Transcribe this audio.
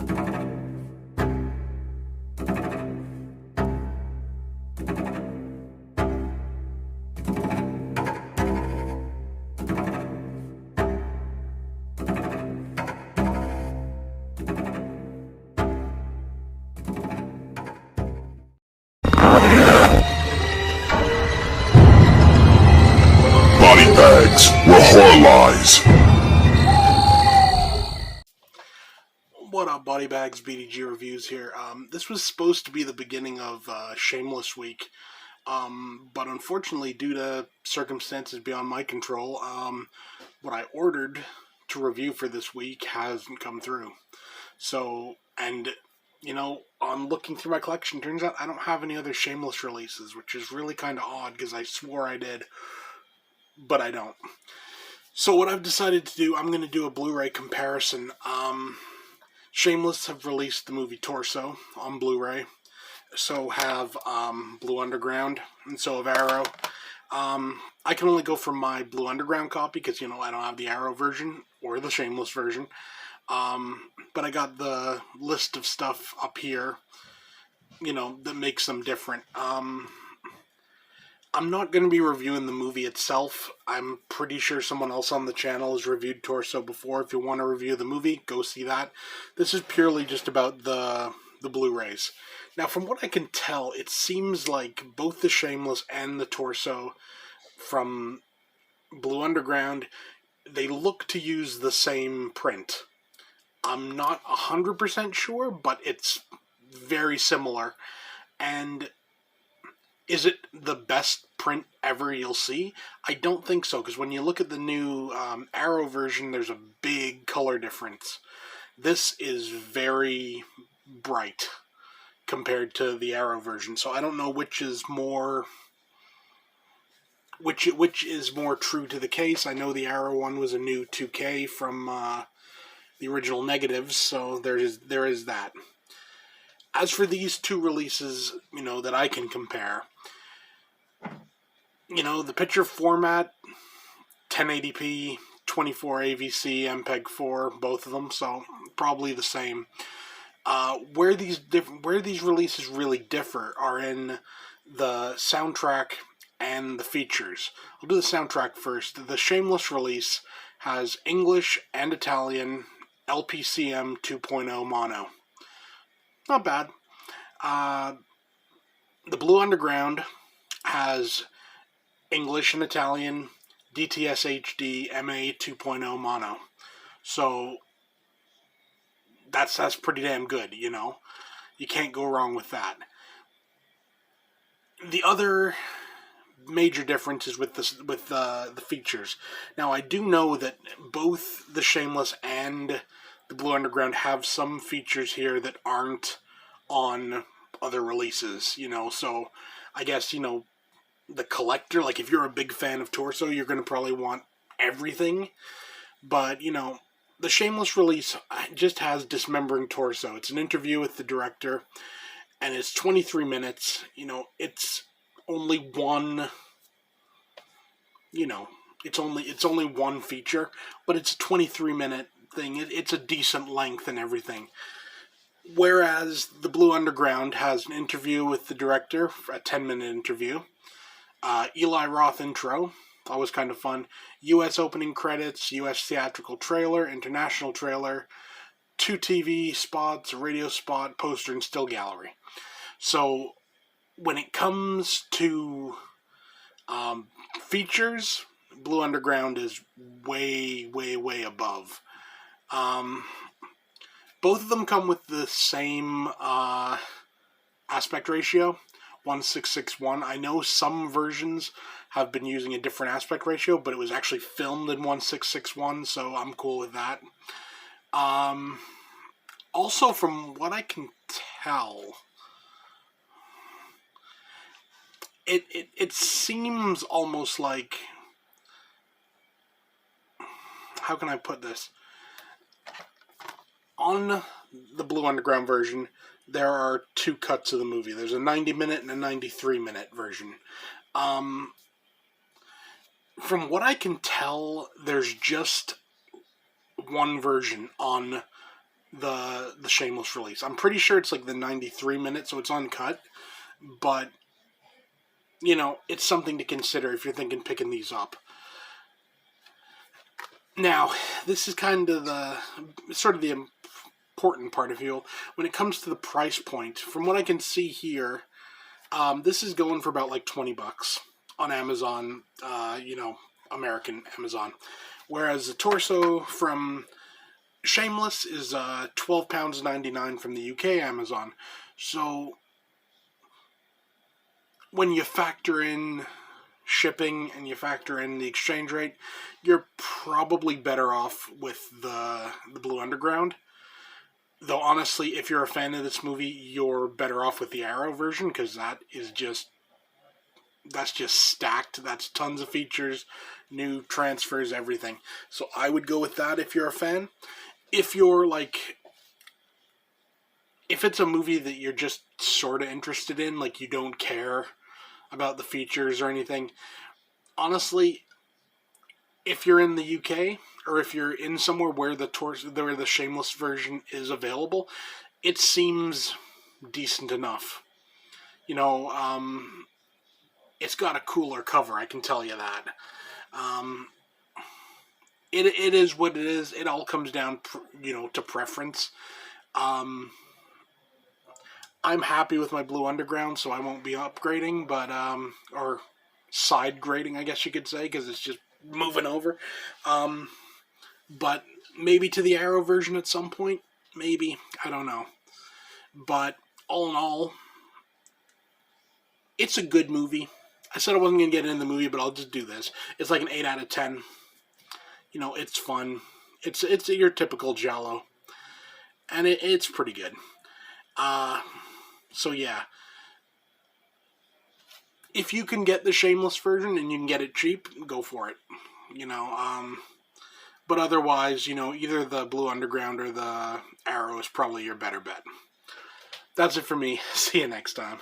Body bags where horror lies. What up, Body Bags? BDG Reviews here. This was supposed to be the beginning of Shameless week, but unfortunately, due to circumstances beyond my control, what I ordered to review for this week hasn't come through. So, and, on looking through my collection, turns out I don't have any other Shameless releases, which is really kind of odd, because I swore I did, but I don't. So what I've decided to do, I'm going to do a Blu-ray comparison. Shameless have released the movie Torso on Blu-ray. So have Blue Underground, and so have Arrow. I can only go for my Blue Underground copy because, I don't have the Arrow version or the Shameless version. But I got the list of stuff up here, that makes them different. I'm not going to be reviewing the movie itself. I'm pretty sure someone else on the channel has reviewed Torso before. If you want to review the movie, go see that. This is purely just about the Blu-rays. Now, from what I can tell, it seems like both the Shameless and the Torso from Blue Underground, they look to use the same print. I'm not 100% sure, but it's very similar. And is it the best print ever you'll see? I don't think so, because when you look at the new Arrow version, there's a big color difference. This is very bright compared to the Arrow version, so I don't know which is more which is more true to the case. I know the Arrow one was a new 2K from the original negatives, so there is that. As for these two releases, that I can compare, the picture format, 1080p, 24 AVC, MPEG-4, both of them, so probably the same. Where these releases really differ are in the soundtrack and the features. I'll do the soundtrack first. The Shameless release has English and Italian LPCM 2.0 mono. Not bad. The Blue Underground has English and Italian DTS HD MA 2.0 mono. So that's pretty damn good, You can't go wrong with that. The other major difference is with the features. Now, I do know that both the Shameless and the Blue Underground have some features here that aren't on other releases, so I guess, the collector, like if you're a big fan of Torso, you're going to probably want everything, but, the Shameless release just has Dismembering Torso. It's an interview with the director, and it's 23 minutes, it's only one, it's only one feature, but it's a 23-minute thing. It's a decent length and everything. Whereas the Blue Underground has an interview with the director, a 10-minute interview. Eli Roth intro, always kind of fun. U.S. opening credits, U.S. theatrical trailer, international trailer, 2 TV spots, a radio spot, poster, and still gallery. So when it comes to features, Blue Underground is way, way, way above. Both of them come with the same aspect ratio, 1:6:1. I know some versions have been using a different aspect ratio, but it was actually filmed in 1:6:1, so I'm cool with that. Also, from what I can tell, it seems almost like, how can I put this? On the Blue Underground version, there are 2 cuts of the movie. There's a 90-minute and a 93-minute version. From what I can tell, there's just one version on the Shameless release. I'm pretty sure it's like the 93 minutes, so it's uncut. But it's something to consider if you're thinking picking these up. Now, this is kind of the important part of you when it comes to the price point. From what I can see here, this is going for about like $20 on Amazon. American Amazon, whereas the torso from Shameless is £12.99 from the UK Amazon. So when you factor in shipping and you factor in the exchange rate, you're probably better off with the Blue Underground. Though honestly, if you're a fan of this movie, you're better off with the Arrow version, because that's just stacked. That's tons of features, new transfers, everything. So I would go with that if you're a fan. If it's a movie that you're just sort of interested in, like you don't care about the features or anything, honestly, if you're in the UK or if you're in somewhere where the Shameless version is available, it seems decent enough. It's got a cooler cover, I can tell you that. It is what it is. It all comes down, to preference. I'm happy with my Blue Underground, so I won't be upgrading, but or side grading, I guess you could say, because it's just moving over. But maybe to the Arrow version at some point. Maybe, I don't know. But all in all, it's a good movie. I said I wasn't going to get into the movie, but I'll just do this. It's like an 8 out of 10. It's fun. It's your typical Giallo. And it's pretty good. So yeah. If you can get the Shameless version and you can get it cheap, go for it. But otherwise, either the Blue Underground or the Arrow is probably your better bet. That's it for me. See you next time.